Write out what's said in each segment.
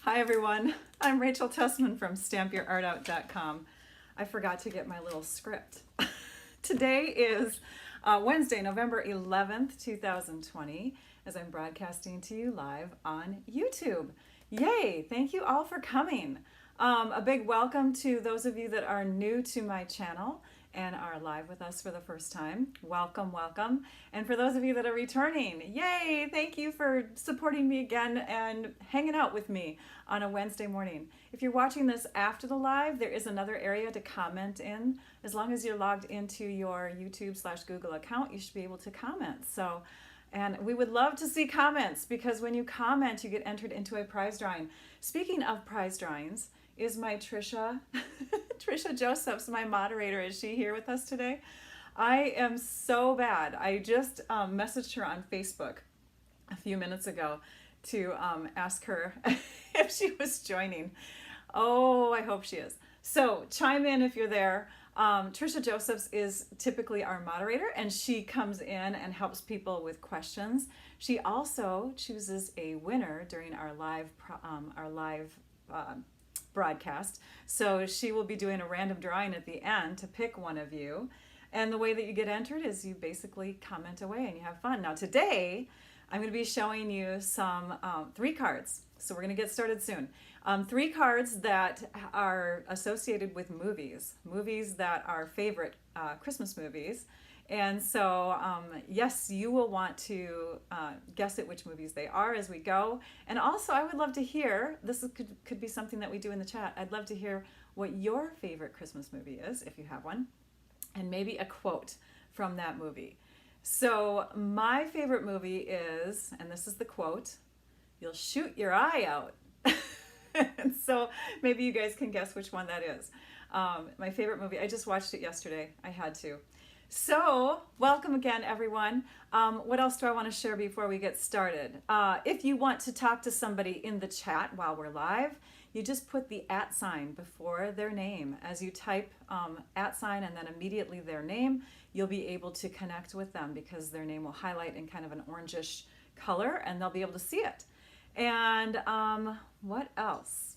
Hi everyone, I'm Rachel Tessman from StampYourArtOut.com. I forgot to get my little script. Today is Wednesday, November 11th, 2020, as I'm broadcasting to you live on YouTube. Yay! Thank you all for coming. A big welcome to those of you that are new to my channel and are live with us for the first time. Welcome, welcome. And for those of you that are returning, yay! Thank you for supporting me again and hanging out with me on a Wednesday morning. If you're watching this after the live, there is another area to comment in. As long as you're logged into your YouTube/Google account, you should be able to comment. And we would love to see comments, because when you comment, you get entered into a prize drawing. Speaking of prize drawings, is my Trisha Josephs, my moderator. Is she here with us today? I am so bad. I just messaged her on Facebook a few minutes ago to ask her if she was joining. Oh, I hope she is. So chime in if you're there. Trisha Josephs is typically our moderator, and she comes in and helps people with questions. She also chooses a winner during our live broadcast. So she will be doing a random drawing at the end to pick one of you. And the way that you get entered is you basically comment away and you have fun. Now today, I'm going to be showing you some 3 cards. So we're going to get started soon. 3 cards that are associated with movies that are favorite Christmas movies. And so, yes, you will want to guess at which movies they are as we go. And also, I would love to hear, could be something that we do in the chat. I'd love to hear what your favorite Christmas movie is, if you have one, and maybe a quote from that movie. So my favorite movie is, and this is the quote, "You'll shoot your eye out." And so maybe you guys can guess which one that is. My favorite movie, I just watched it yesterday. I had to. So welcome again, everyone. What else do I want to share before we get started? If you want to talk to somebody in the chat while we're live, you just put the @ sign before their name. As you type @ sign and then immediately their name, you'll be able to connect with them, because their name will highlight in kind of an orangish color and they'll be able to see it. And what else?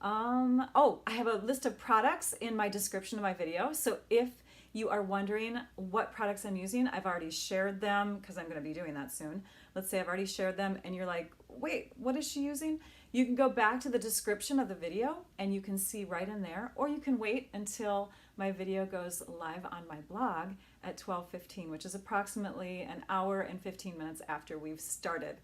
Oh, I have a list of products in my description of my video. So if you are wondering what products I'm using, I've already shared them, because I'm going to be doing that soon. Let's say I've already shared them and you're like, wait, what is she using? You can go back to the description of the video and you can see right in there, or you can wait until my video goes live on my blog at 12:15, which is approximately an hour and 15 minutes after we've started.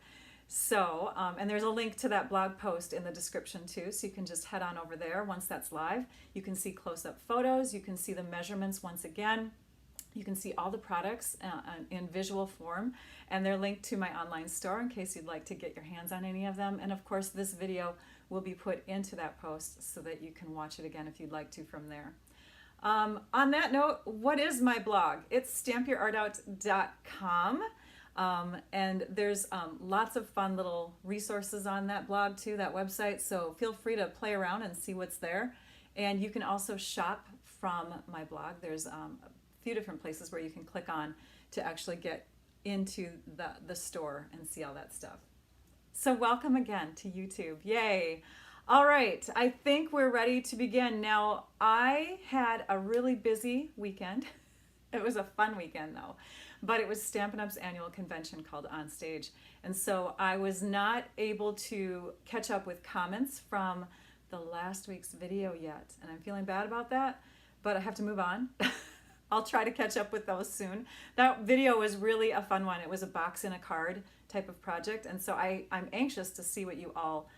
So, and there's a link to that blog post in the description too, so you can just head on over there once that's live. You can see close-up photos, you can see the measurements once again, you can see all the products in visual form, and they're linked to my online store in case you'd like to get your hands on any of them. And of course, this video will be put into that post so that you can watch it again if you'd like to from there. On that note, what is my blog? It's StampYourArtOut.com. And there's lots of fun little resources on that blog too, that website. So feel free to play around and see what's there. And you can also shop from my blog. There's a few different places where you can click on to actually get into the store and see all that stuff. So welcome again to YouTube. Yay! All right, I think we're ready to begin. Now, I had a really busy weekend. It was a fun weekend though, but it was Stampin' Up's annual convention called On Stage. And so I was not able to catch up with comments from the last week's video yet. And I'm feeling bad about that, but I have to move on. I'll try to catch up with those soon. That video was really a fun one. It was a box in a card type of project. And so I'm anxious to see what you all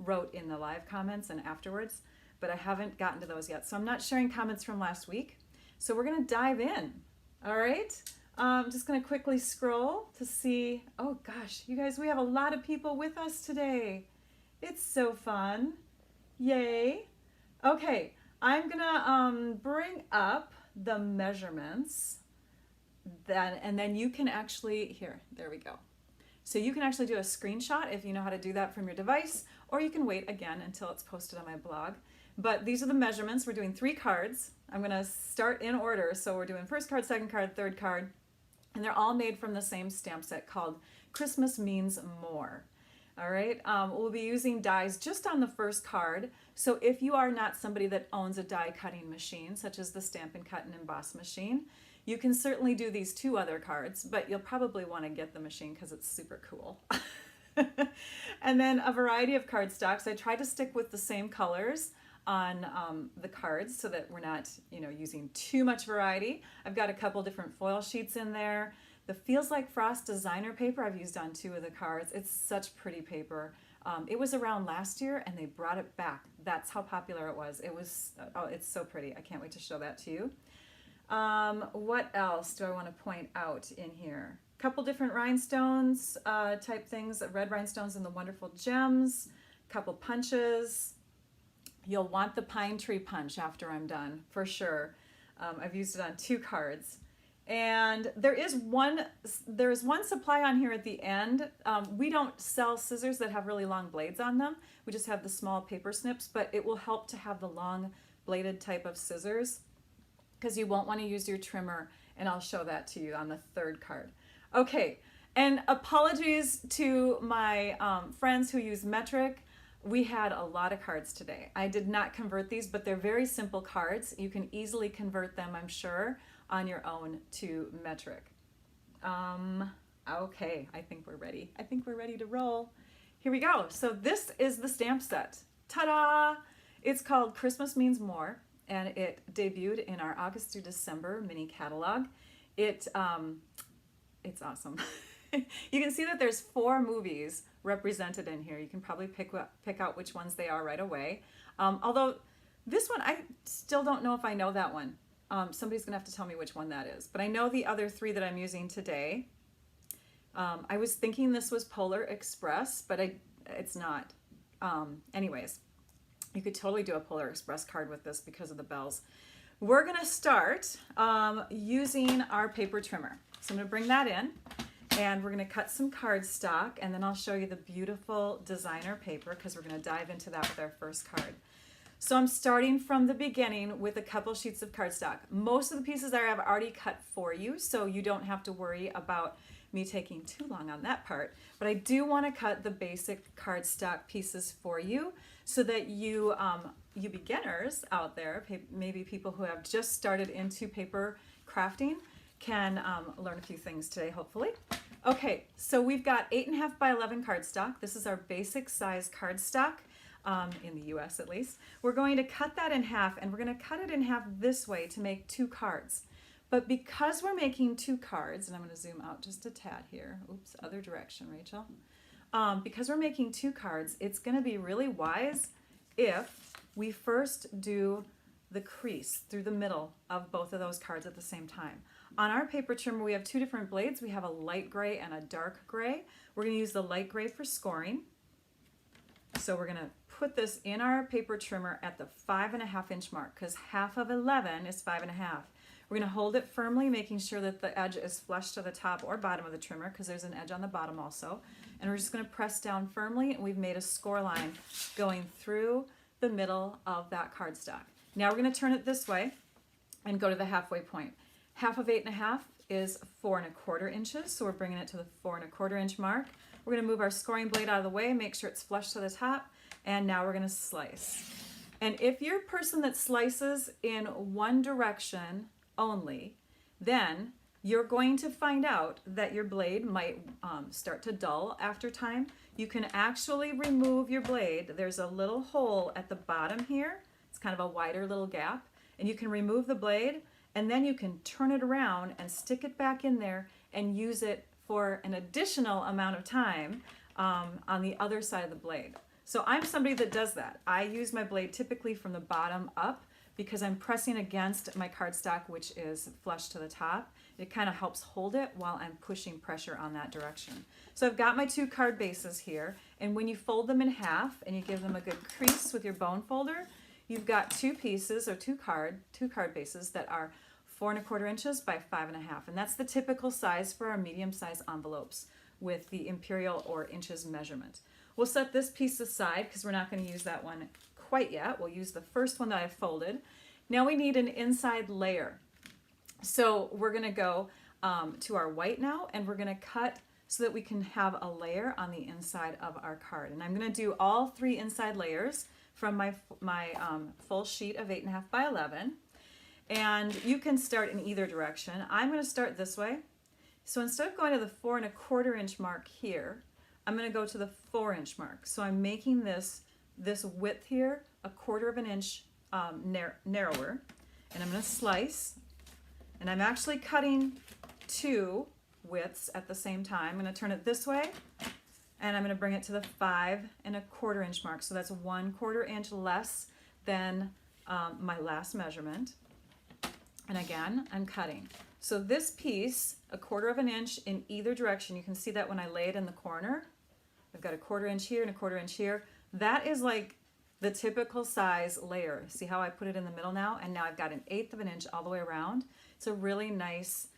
wrote in the live comments and afterwards, but I haven't gotten to those yet. So I'm not sharing comments from last week. So we're gonna dive in, all right? I'm just gonna quickly scroll to see, oh gosh, you guys, we have a lot of people with us today. It's so fun, yay. Okay, I'm gonna bring up the measurements, and then you can actually, there we go. So you can actually do a screenshot if you know how to do that from your device, or you can wait again until it's posted on my blog. But these are the measurements. We're doing 3 cards. I'm going to start in order. So we're doing first card, second card, third card, and they're all made from the same stamp set called Christmas Means More. All right, we'll be using dies just on the first card. So if you are not somebody that owns a die cutting machine, such as the Stampin' Cut and Emboss machine, you can certainly do these 2 other cards, but you'll probably want to get the machine because it's super cool. And then a variety of cardstocks. I try to stick with the same colors on the cards so that we're not, using too much variety. I've got a couple different foil sheets in there. The Feels Like Frost designer paper I've used on 2 of the cards. It's such pretty paper. It was around last year and they brought it back. That's how popular it was. It's so pretty. I can't wait to show that to you. What else do I want to point out in here? A couple different rhinestones type things, red rhinestones and the wonderful gems, a couple punches. You'll want the pine tree punch after I'm done, for sure. I've used it on 2 cards. And there is one supply on here at the end. We don't sell scissors that have really long blades on them. We just have the small paper snips, but it will help to have the long bladed type of scissors because you won't want to use your trimmer, and I'll show that to you on the 3rd card. Okay, and apologies to my friends who use metric. We had a lot of cards today. I did not convert these, but they're very simple cards. You can easily convert them, I'm sure, on your own to metric. Okay, I think we're ready. I think we're ready to roll. Here we go. So this is the stamp set. Ta-da! It's called Christmas Means More, and it debuted in our August through December mini catalog. It's awesome. You can see that there's 4 movies represented in here. You can probably pick out which ones they are right away. Although this one, I still don't know if I know that one. Somebody's gonna have to tell me which one that is. But I know the other 3 that I'm using today. I was thinking this was Polar Express, but it's not. Anyways, you could totally do a Polar Express card with this because of the bells. We're gonna start using our paper trimmer. So I'm gonna bring that in. And we're going to cut some cardstock, and then I'll show you the beautiful designer paper because we're going to dive into that with our first card. So I'm starting from the beginning with a couple sheets of cardstock. Most of the pieces I have already cut for you, so you don't have to worry about me taking too long on that part. But I do want to cut the basic cardstock pieces for you so that you beginners out there, maybe people who have just started into paper crafting, can learn a few things today, hopefully. Okay, so we've got 8.5 by 11 cardstock. This is our basic size cardstock, in the US at least. We're going to cut that in half, and we're going to cut it in half this way to make 2 cards. But because we're making 2 cards, and I'm going to zoom out just a tad here. Oops, other direction, Rachel. Because we're making 2 cards, it's going to be really wise if we first do the crease through the middle of both of those cards at the same time. On our paper trimmer, we have 2 different blades. We have a light gray and a dark gray. We're going to use the light gray for scoring. So we're going to put this in our paper trimmer at the 5.5 inch mark because half of 11 is 5.5. We're going to hold it firmly, making sure that the edge is flush to the top or bottom of the trimmer because there's an edge on the bottom also. And we're just going to press down firmly, and we've made a score line going through the middle of that cardstock. Now we're going to turn it this way and go to the halfway point. Half of 8.5 is 4.25 inches, so we're bringing it to the 4.25 inch mark. We're going to move our scoring blade out of the way, make sure it's flush to the top, and now we're going to slice. And if you're a person that slices in one direction only, then you're going to find out that your blade might start to dull after time. You can actually remove your blade. There's a little hole at the bottom here. It's kind of a wider little gap, and you can remove the blade, and then you can turn it around and stick it back in there and use it for an additional amount of time on the other side of the blade. So I'm somebody that does that. I use my blade typically from the bottom up because I'm pressing against my cardstock, which is flush to the top. It kind of helps hold it while I'm pushing pressure on that direction. So I've got my 2 card bases here, and when you fold them in half and you give them a good crease with your bone folder, you've got 2 pieces or 2 card bases that are 4.25 inches by 5.5, and that's the typical size for our medium-size envelopes with the imperial or inches measurement. We'll set this piece aside because we're not going to use that one quite yet. We'll use the first one that I folded. Now we need an inside layer. So we're going to go to our white now, and we're going to cut so that we can have a layer on the inside of our card. And I'm going to do all 3 inside layers from my full sheet of 8.5 by 11. And you can start in either direction. I'm going to start this way. So instead of going to the 4.25 inch mark here, I'm going to go to the 4-inch mark. So I'm making this width here 1/4 inch narrower, and I'm going to slice, and I'm actually cutting 2 widths at the same time. I'm going to turn it this way, and I'm going to bring it to the 5.25 inch mark. So that's 1/4 inch less than my last measurement. And again, I'm cutting. So this piece, 1/4 inch in either direction, you can see that when I lay it in the corner. I've got 1/4 inch here and 1/4 inch here. That is like the typical size layer. See how I put it in the middle now? And now I've got 1/8 inch all the way around. It's a really nice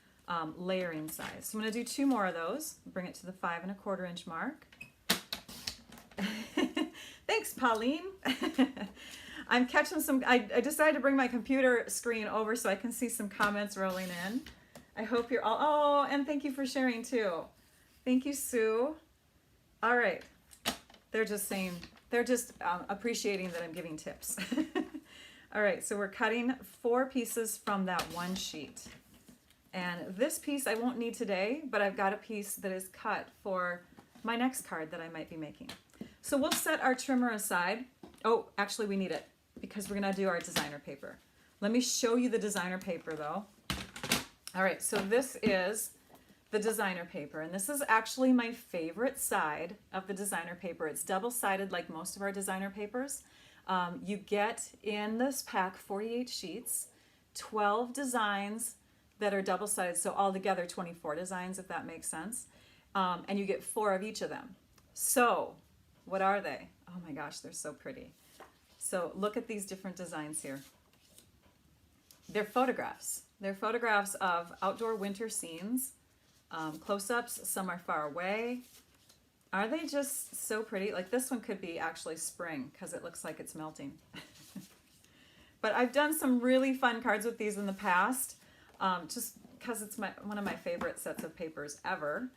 layering size. So I'm going to do 2 more of those. Bring it to the 5.25 inch mark. Thanks, Pauline. I'm catching some, I decided to bring my computer screen over so I can see some comments rolling in. I hope you're all, oh, and thank you for sharing too. Thank you, Sue. All right. They're just saying, they're just appreciating that I'm giving tips. All right, so we're cutting 4 pieces from that one sheet. And this piece I won't need today, but I've got a piece that is cut for my next card that I might be making. So we'll set our trimmer aside. Oh, actually we need it because we're gonna do our designer paper. Let me show you the designer paper though. All right, so this is the designer paper, and this is actually my favorite side of the designer paper. It's double-sided like most of our designer papers. You get in this pack 48 sheets, 12 designs that are double-sided, so altogether 24 designs, if that makes sense. And you get 4 of each of them. So what are they? Oh my gosh, they're so pretty. So look at these different designs here. They're photographs. They're photographs of outdoor winter scenes, close-ups. Some are far away. Are they just so pretty? Like this one could be actually spring because it looks like it's melting. But I've done some really fun cards with these in the past, just because it's one of my favorite sets of papers ever.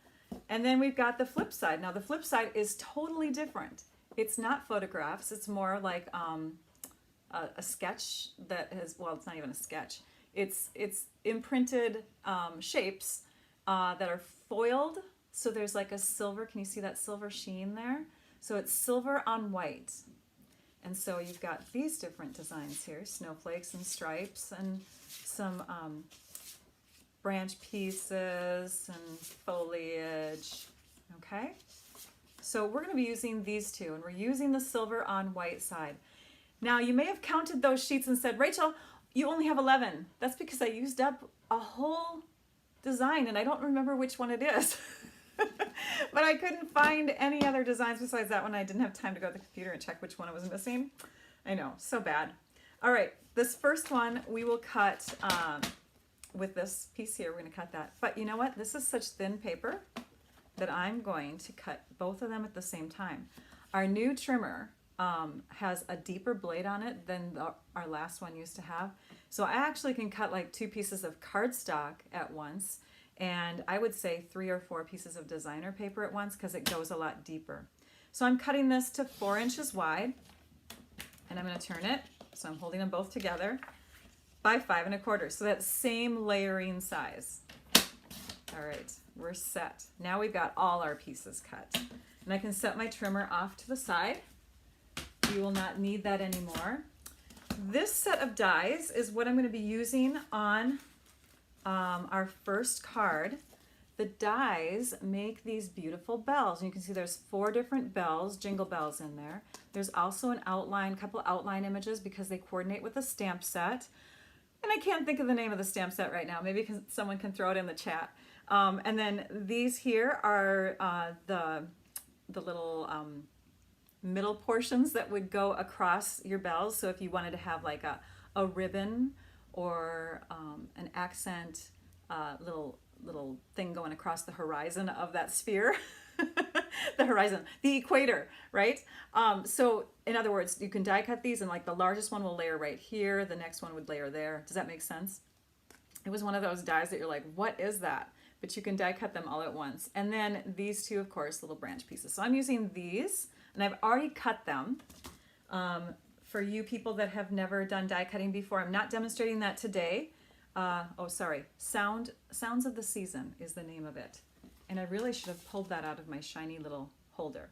And then we've got the flip side. Now the flip side is totally different. It's not photographs. It's more like a sketch that has, well, it's not even a sketch. It's imprinted shapes that are foiled. So there's like a silver, can you see that silver sheen there? So it's silver on white. And so you've got these different designs here, snowflakes and stripes and some branch pieces and foliage, okay? So we're gonna be using these two, and we're using the silver on white side. Now you may have counted those sheets and said, Rachel, you only have 11. That's because I used up a whole design and I don't remember which one it is. But I couldn't find any other designs besides that one. I didn't have time to go to the computer and check which one I was missing. I know, so bad. All right, this first one we will cut with this piece here. We're going to cut that. But you know what? This is such thin paper that I'm going to cut both of them at the same time. Our new trimmer has a deeper blade on it than our last one used to have. So I actually can cut like 2 pieces of cardstock at once. And I would say 3 or 4 pieces of designer paper at once because it goes a lot deeper. So I'm cutting this to 4 inches wide, and I'm going to turn it, so I'm holding them both together, by 5.25. So that same layering size. All right, we're set. Now we've got all our pieces cut. And I can set my trimmer off to the side. You will not need that anymore. This set of dies is what I'm going to be using on our first card. The dies make these beautiful bells. And you can see there's 4 different bells, jingle bells in there. There's also an outline, couple outline images because they coordinate with the stamp set. And I can't think of the name of the stamp set right now. Maybe someone can throw it in the chat. And then these here are the little middle portions that would go across your bells. So if you wanted to have like a ribbon or an accent little thing going across the horizon of that sphere, the horizon, the equator, right? So in other words, you can die cut these and like the largest one will layer right here, the next one would layer there. Does that make sense? It was one of those dies that you're like, what is that? but you can die cut them all at once. And then these two, of course, little branch pieces. So I'm using these, and I've already cut them. For you people that have never done die cutting before, I'm not demonstrating that today. Sounds of the Season is the name of it. And I really should have pulled that out of my shiny little holder.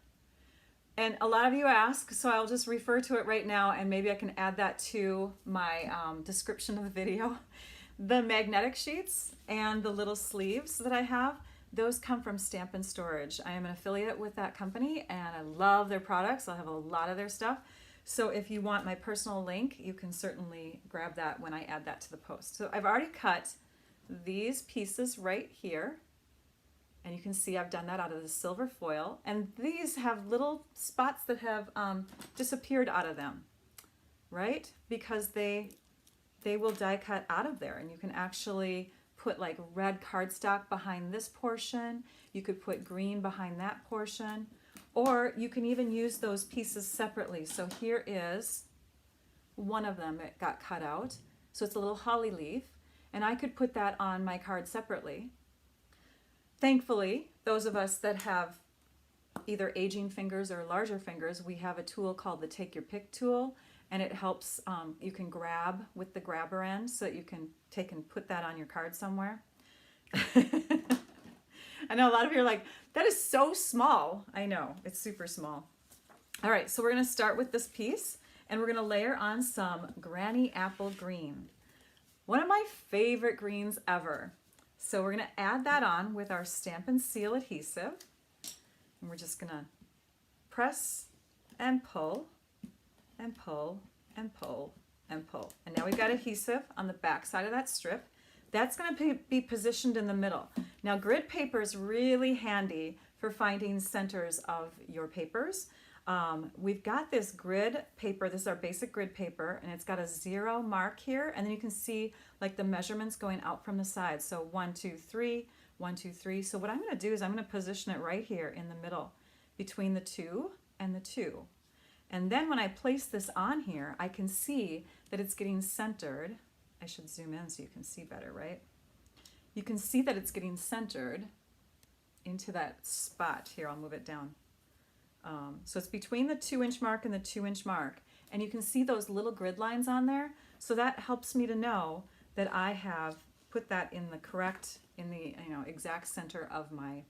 And a lot of you ask, so I'll just refer to it right now, and maybe I can add that to my description of the video. The magnetic sheets and the little sleeves that I have, those come from Stampin Storage. I am an affiliate with that company, and I love their products. I have a lot of their stuff. So if you want my personal link, you can certainly grab that when I add that to the post. So I've already cut these pieces right here. And you can see I've done that out of the silver foil. And these have little spots that have disappeared out of them, right? Because they will die cut out of there. And you can actually put like red cardstock behind this portion. You could put green behind that portion. Or you can even use those pieces separately. So here is one of them that got cut out. So it's a little holly leaf. And I could put that on my card separately. Thankfully, those of us that have either aging fingers or larger fingers, we have a tool called the Take Your Pick tool, and it helps, you can grab with the grabber end so that you can take and put that on your card somewhere. I know a lot of you are like, that is so small. I know, it's super small. All right, so we're gonna start with this piece, and we're gonna layer on some Granny Apple Green. One of my favorite greens ever. So we're going to add that on with our Stampin' Seal adhesive. And we're just going to press and pull and pull and pull and pull. And now we've got adhesive on the back side of that strip. That's going to be positioned in the middle. Now grid paper is really handy for finding centers of your papers. We've got this grid paper, this is our basic grid paper, and it's got a 0 mark here, and then you can see like the measurements going out from the side. So 1, 2, 3, 1, 2, 3. So what I'm going to do is I'm going to position it right here in the middle between the 2 and the 2. And then when I place this on here, I can see that it's getting centered. I should zoom in so you can see better, right? You can see that it's getting centered into that spot. Here, I'll move it down. So it's between the 2-inch mark and the 2-inch mark. And you can see those little grid lines on there. So that helps me to know that I have put that in the correct, in the exact center of my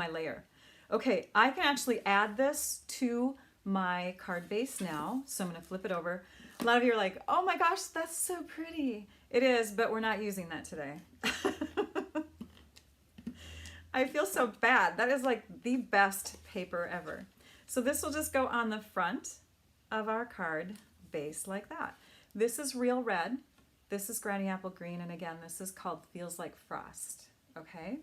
layer. Okay, I can actually add this to my card base now. So I'm going to flip it over. A lot of you are like, oh my gosh, that's so pretty. It is, but we're not using that today. I feel so bad. That is like the best paper ever. So this will just go on the front of our card base like that. This is real red. This is Granny Apple Green. And again, this is called Feels Like Frost. Okay.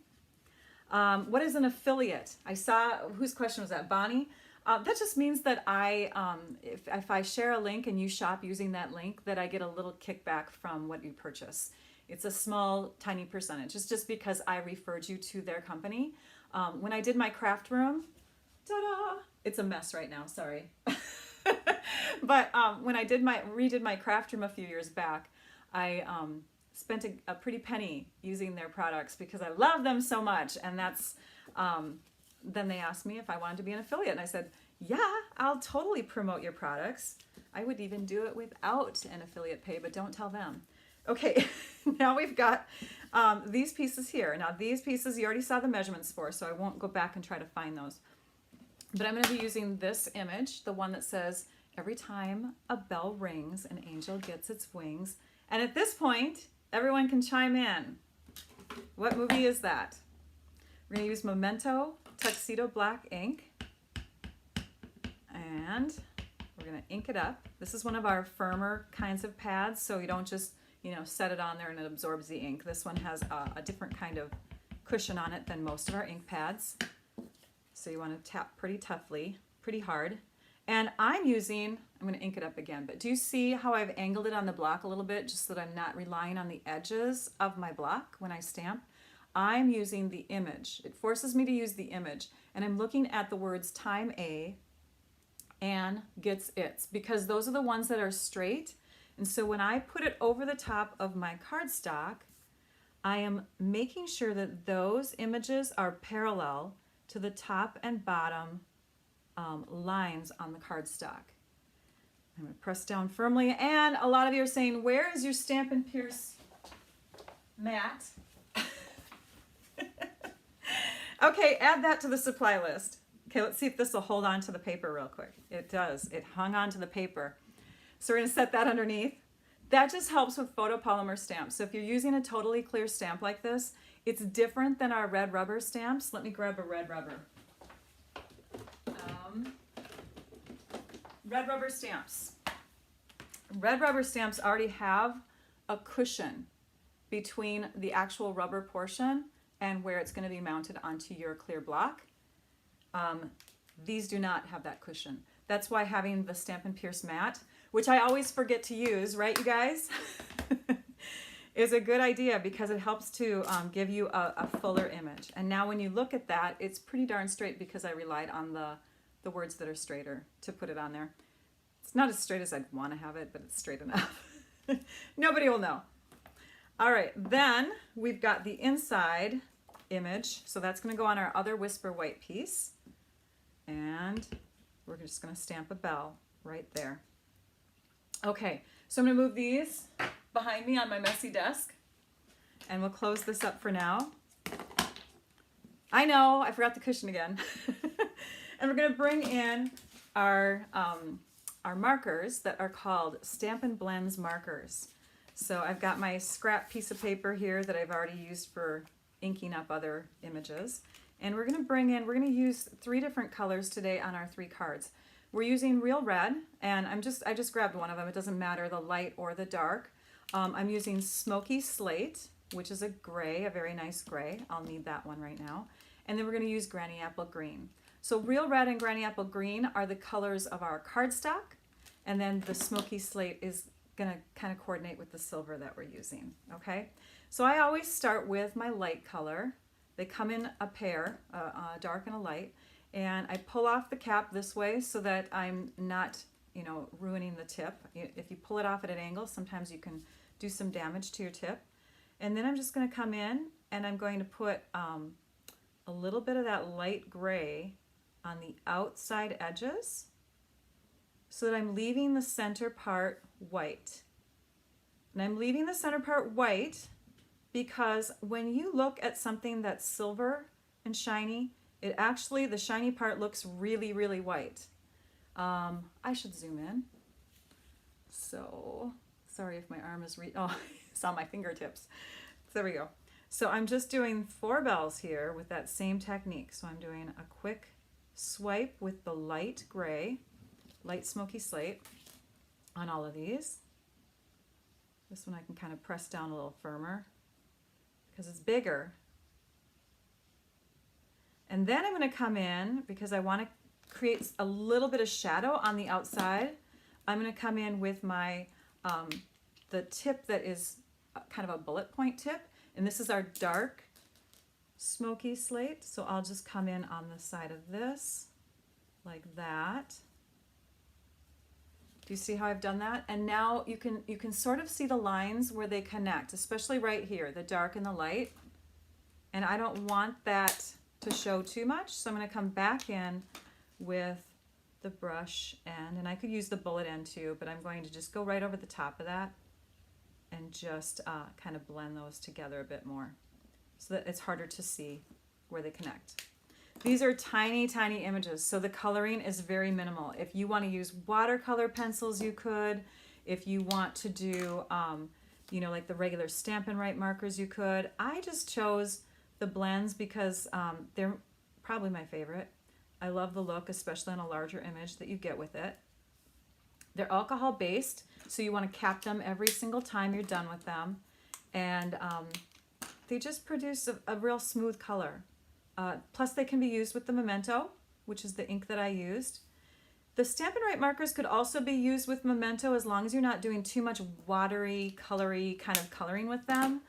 What is an affiliate? I saw, whose question was that? Bonnie? That just means that if I share a link and you shop using that link, that I get a little kickback from what you purchase. It's a small, tiny percentage. It's just because I referred you to their company. When I did my craft room, ta-da! It's a mess right now, sorry. But when I redid my craft room a few years back, I spent a pretty penny using their products because I love them so much. And that's, then they asked me if I wanted to be an affiliate. And I said, yeah, I'll totally promote your products. I would even do it without an affiliate pay, but don't tell them. Okay, now we've got these pieces here. Now these pieces you already saw the measurements for, so I won't go back and try to find those. But I'm going to be using this image, the one that says, every time a bell rings, an angel gets its wings. And at this point, everyone can chime in. What movie is that? We're going to use Memento Tuxedo Black ink. And we're going to ink it up. This is one of our firmer kinds of pads, so you don't just set it on there and it absorbs the ink. This one has a different kind of cushion on it than most of our ink pads. So you want to tap pretty toughly, pretty hard. And I'm going to ink it up again, but do you see how I've angled it on the block a little bit just so that I'm not relying on the edges of my block when I stamp? I'm using the image. It forces me to use the image. And I'm looking at the words time A and gets its, because those are the ones that are straight. And so when I put it over the top of my cardstock, I am making sure that those images are parallel to the top and bottom lines on the cardstock. I'm going to press down firmly, and a lot of you are saying, where is your Stampin' Pierce mat? Okay, add that to the supply list. Okay, let's see if this will hold on to the paper real quick. It does. It hung on to the paper. So we're going to set that underneath. That just helps with photopolymer stamps. So if you're using a totally clear stamp like this, it's different than our red rubber stamps. Let me grab a red rubber. Red rubber stamps. Red rubber stamps already have a cushion between the actual rubber portion and where it's going to be mounted onto your clear block. These do not have that cushion. That's why having the Stampin' Pierce mat, which I always forget to use, right you guys, is a good idea because it helps to give you a fuller image. And now when you look at that, it's pretty darn straight because I relied on the words that are straighter to put it on there. It's not as straight as I'd want to have it, but it's straight enough. Nobody will know. All right, then we've got the inside image. So that's going to go on our other Whisper White piece. And we're just going to stamp a bell right there. Okay, so I'm going to move these behind me on my messy desk. And we'll close this up for now. I know, I forgot the cushion again. And we're going to bring in our markers that are called Stampin Blends Markers. So I've got my scrap piece of paper here that I've already used for inking up other images. And we're going to use 3 different colors today on our 3 cards. We're using Real Red, and I just grabbed one of them. It doesn't matter the light or the dark. I'm using Smoky Slate, which is a gray, a very nice gray. I'll need that one right now. And then we're going to use Granny Apple Green. So Real Red and Granny Apple Green are the colors of our cardstock, and then the Smoky Slate is going to kind of coordinate with the silver that we're using, okay? So I always start with my light color. They come in a pair, a dark and a light, and I pull off the cap this way so that I'm not, ruining the tip. If you pull it off at an angle, sometimes you can do some damage to your tip. And then I'm just going to come in and I'm going to put a little bit of that light gray on the outside edges so that I'm leaving the center part white. And I'm leaving the center part white because when you look at something that's silver and shiny, the shiny part looks really, really white. I should zoom in. So, sorry if my arm is, it's on my fingertips. So there we go. So I'm just doing 4 bells here with that same technique. So I'm doing a quick swipe with the light gray, light Smoky Slate on all of these. This one I can kind of press down a little firmer because it's bigger. And then I'm going to come in because I want to create a little bit of shadow on the outside. I'm going to come in with my the tip that is kind of a bullet point tip, and this is our dark Smoky Slate. So I'll just come in on the side of this like that. Do you see how I've done that? And now you can sort of see the lines where they connect, especially right here, the dark and the light. And I don't want that to show too much, so I'm going to come back in with the brush end, and I could use the bullet end too, but I'm going to just go right over the top of that and just kind of blend those together a bit more so that it's harder to see where they connect. These are tiny, tiny images, so the coloring is very minimal. If you want to use watercolor pencils, you could. If you want to do, like the regular Stampin' Write markers, you could. I just chose the blends because they're probably my favorite. I love the look, especially on a larger image that you get with it. They're alcohol based, so you want to cap them every single time you're done with them. And they just produce a real smooth color. Plus they can be used with the Memento, which is the ink that I used. The Stampin' Write markers could also be used with Memento as long as you're not doing too much watery, colory kind of coloring with them.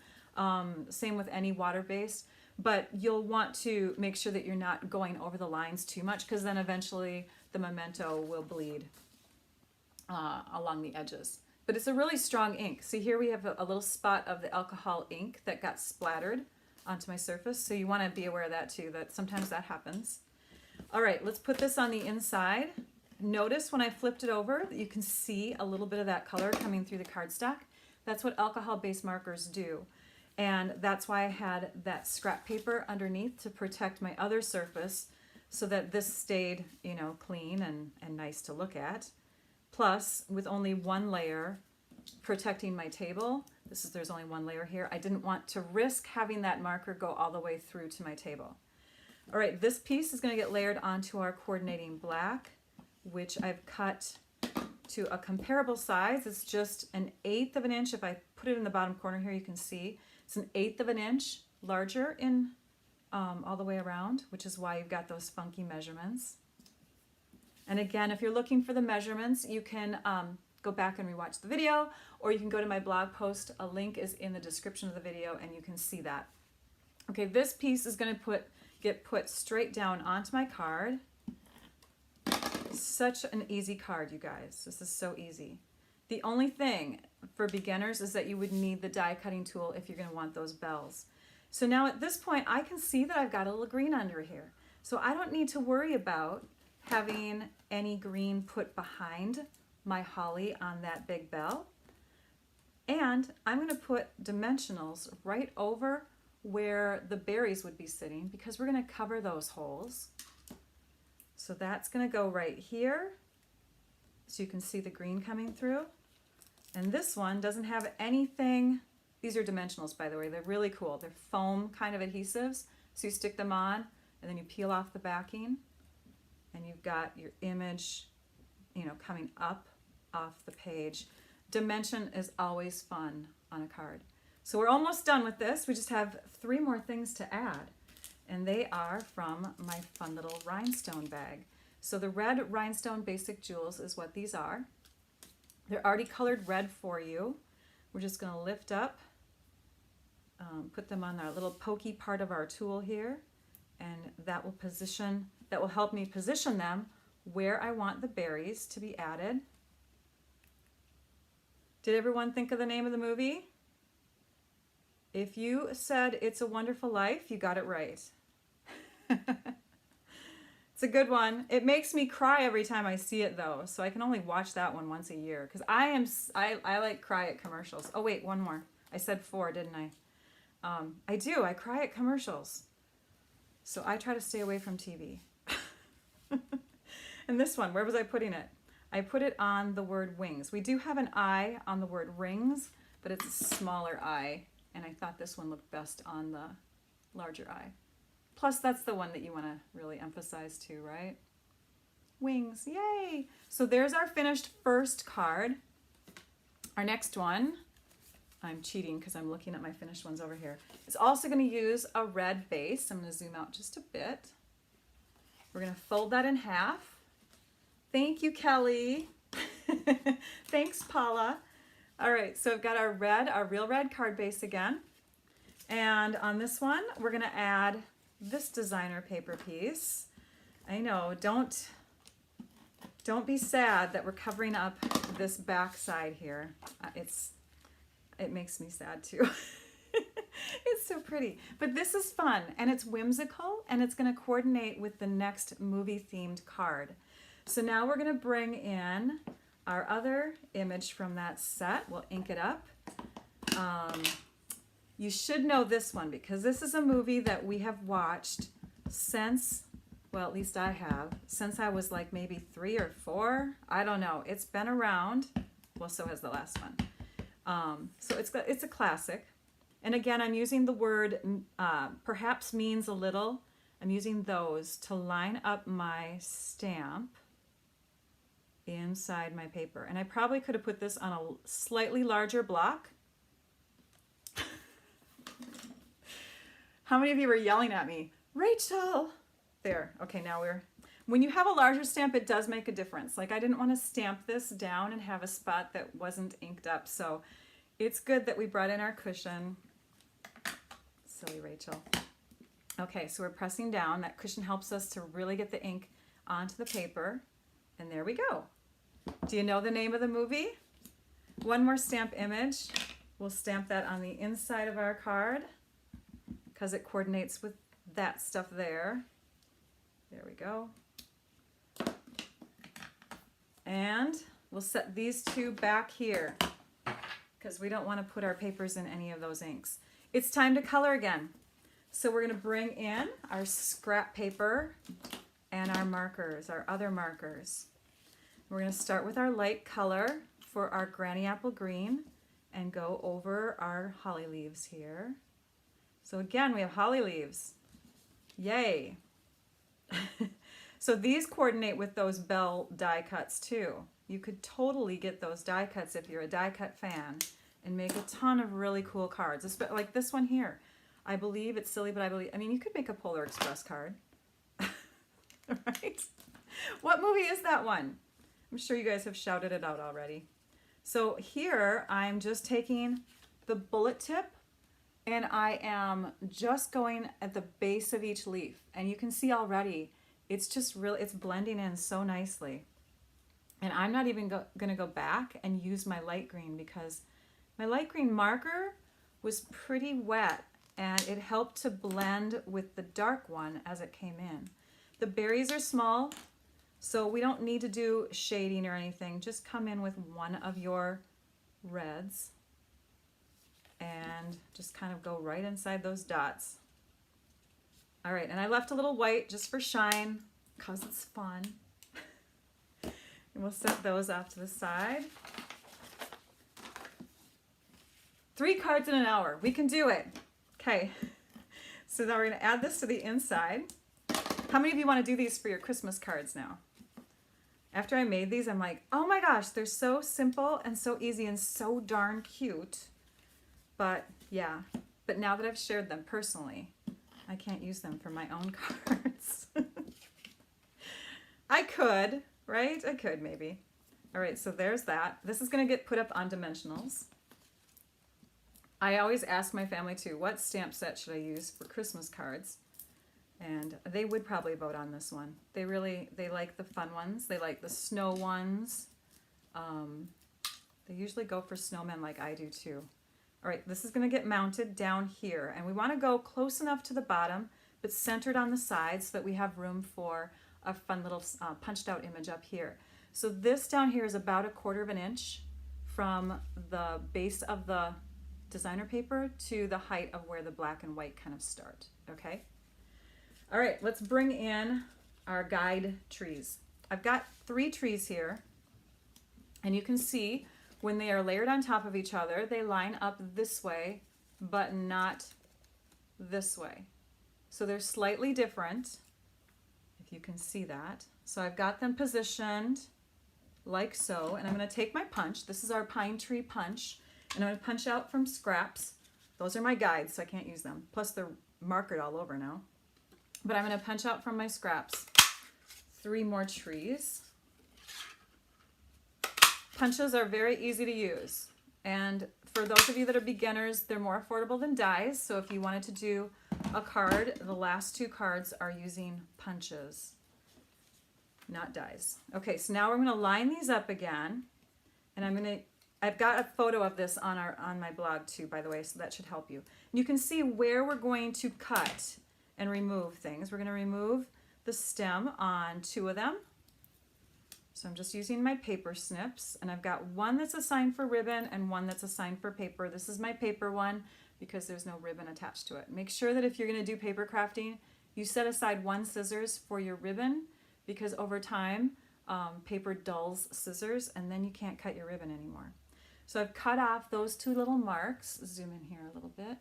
Same with any water-based. But you'll want to make sure that you're not going over the lines too much because then eventually the Memento will bleed along the edges. but it's a really strong ink. See here we have a little spot of the alcohol ink that got splattered onto my surface. So you want to be aware of that too, that sometimes that happens. All right, let's put this on the inside. Notice when I flipped it over that you can see a little bit of that color coming through the cardstock. That's what alcohol-based markers do. And that's why I had that scrap paper underneath to protect my other surface so that this stayed, you know, clean and nice to look at. Plus, with only one layer protecting my table, there's only one layer here, I didn't want to risk having that marker go all the way through to my table. All right, this piece is going to get layered onto our coordinating black, which I've cut to a comparable size. It's just 1/8 of an inch. If I put it in the bottom corner here, you can see it's 1/8 of an inch larger in all the way around, which is why you've got those funky measurements. And again, if you're looking for the measurements, you can go back and rewatch the video, or you can go to my blog post. A link is in the description of the video and you can see that. Okay, this piece is going to get put straight down onto my card. Such an easy card, you guys. This is so easy. The only thing for beginners is that you would need the die cutting tool if you're going to want those bells. So now at this point, I can see that I've got a little green under here. So I don't need to worry about having any green put behind my holly on that big bell. And I'm going to put dimensionals right over where the berries would be sitting because we're going to cover those holes. So that's going to go right here, so you can see the green coming through. And this one doesn't have anything. These are dimensionals, by the way. They're really cool. They're foam kind of adhesives. So you stick them on, and then you peel off the backing, and you've got your image, you know, coming up off the page. Dimension is always fun on a card. So we're almost done with this. We just have 3 more things to add. And they are from my fun little rhinestone bag. So the red rhinestone basic jewels is what these are. They're already colored red for you. We're just going to lift up, put them on our little pokey part of our tool here, and that will help me position them where I want the berries to be added. Did everyone think of the name of the movie? If you said It's a Wonderful Life, you got it right. It's a good one. It makes me cry every time I see it though, so I can only watch that one once a year because I like cry at commercials. Oh wait, one more. I said 4, didn't I? I do. I cry at commercials. So I try to stay away from TV. And this one, where was I putting it? I put it on the word wings. We do have an I on the word rings, but it's a smaller I, and I thought this one looked best on the larger I. Plus, that's the one that you want to really emphasize too, right? Wings, yay! So there's our finished first card. Our next one, I'm cheating because I'm looking at my finished ones over here. It's also going to use a red base. I'm going to zoom out just a bit. We're going to fold that in half. Thank you, Kelly. Thanks, Paula. All right, so I've got our real red card base again. And on this one, we're going to add this designer paper piece. I know, don't be sad that we're covering up this back side here. It makes me sad too. It's so pretty. But this is fun, and it's whimsical, and it's going to coordinate with the next movie-themed card. So now we're going to bring in our other image from that set. We'll ink it up. You should know this one because this is a movie that we have watched since, well, at least I have, since I was like maybe 3 or 4. I don't know. It's been around. Well, so has the last one. So it's a classic. And again, I'm using the word perhaps means a little. I'm using those to line up my stamp inside my paper. And I probably could have put this on a slightly larger block. How many of you were yelling at me? Rachel! There. Okay, now when you have a larger stamp, it does make a difference. Like I didn't want to stamp this down and have a spot that wasn't inked up. So it's good that we brought in our cushion. Silly Rachel. Okay, so we're pressing down. That cushion helps us to really get the ink onto the paper. And there we go. Do you know the name of the movie? one more stamp image. We'll stamp that on the inside of our card because it coordinates with that stuff there. There we go. And we'll set these two back here because we don't want to put our papers in any of those inks. It's time to color again. So we're going to bring in our scrap paper and our markers, our other markers. We're going to start with our light color for our Granny Apple Green and go over our holly leaves here. So again, we have holly leaves. Yay! So these coordinate with those bell die cuts too. You could totally get those die cuts if you're a die cut fan and make a ton of really cool cards. Like this one here. I believe it's silly, but I mean, you could make a Polar Express card. Right? What movie is that one? I'm sure you guys have shouted it out already. So here I'm just taking the bullet tip and I am just going at the base of each leaf. And you can see already, it's just really, it's blending in so nicely. And I'm not even gonna go back and use my light green because my light green marker was pretty wet and it helped to blend with the dark one as it came in. The berries are small, so we don't need to do shading or anything. Just come in with one of your reds and just kind of go right inside those dots. All right, and I left a little white just for shine because it's fun. And we'll set those off to the side. 3 cards in an hour. We can do it. Okay, so now we're going to add this to the inside. How many of you want to do these for your Christmas cards now? After I made these, I'm like, oh my gosh, they're so simple and so easy and so darn cute. But yeah, but now that I've shared them personally, I can't use them for my own cards. I could, right? I could maybe. All right, so there's that. This is going to get put up on dimensionals. I always ask my family too, what stamp set should I use for Christmas cards? And they would probably vote on this one. They like the fun ones. They like the snow ones. They usually go for snowmen like I do too. All right, this is going to get mounted down here. And we want to go close enough to the bottom, but centered on the sides so that we have room for a fun little punched out image up here. So this down here is about 1/4 inch from the base of the designer paper to the height of where the black and white kind of start, okay? All right, let's bring in our guide trees. I've got 3 trees here, and you can see when they are layered on top of each other, they line up this way, but not this way. So they're slightly different, if you can see that. So I've got them positioned like so, and I'm going to take my punch. This is our pine tree punch, and I'm going to punch out from scraps. Those are my guides, so I can't use them. Plus they're markered all over now. But I'm going to punch out from my scraps 3 more trees. Punches are very easy to use. And for those of you that are beginners, they're more affordable than dies. So if you wanted to do a card, the last 2 cards are using punches, not dies. Okay, so now we're going to line these up again. And I've got a photo of this on my blog too, by the way, so that should help you. And you can see where we're going to cut and remove things. We're going to remove the stem on 2 of them. So I'm just using my paper snips, and I've got one that's assigned for ribbon and one that's assigned for paper. This is my paper one because there's no ribbon attached to it. Make sure that if you're going to do paper crafting, you set aside 1 scissors for your ribbon, because over time paper dulls scissors and then you can't cut your ribbon anymore. So I've cut off those 2 little marks. Zoom in here a little bit.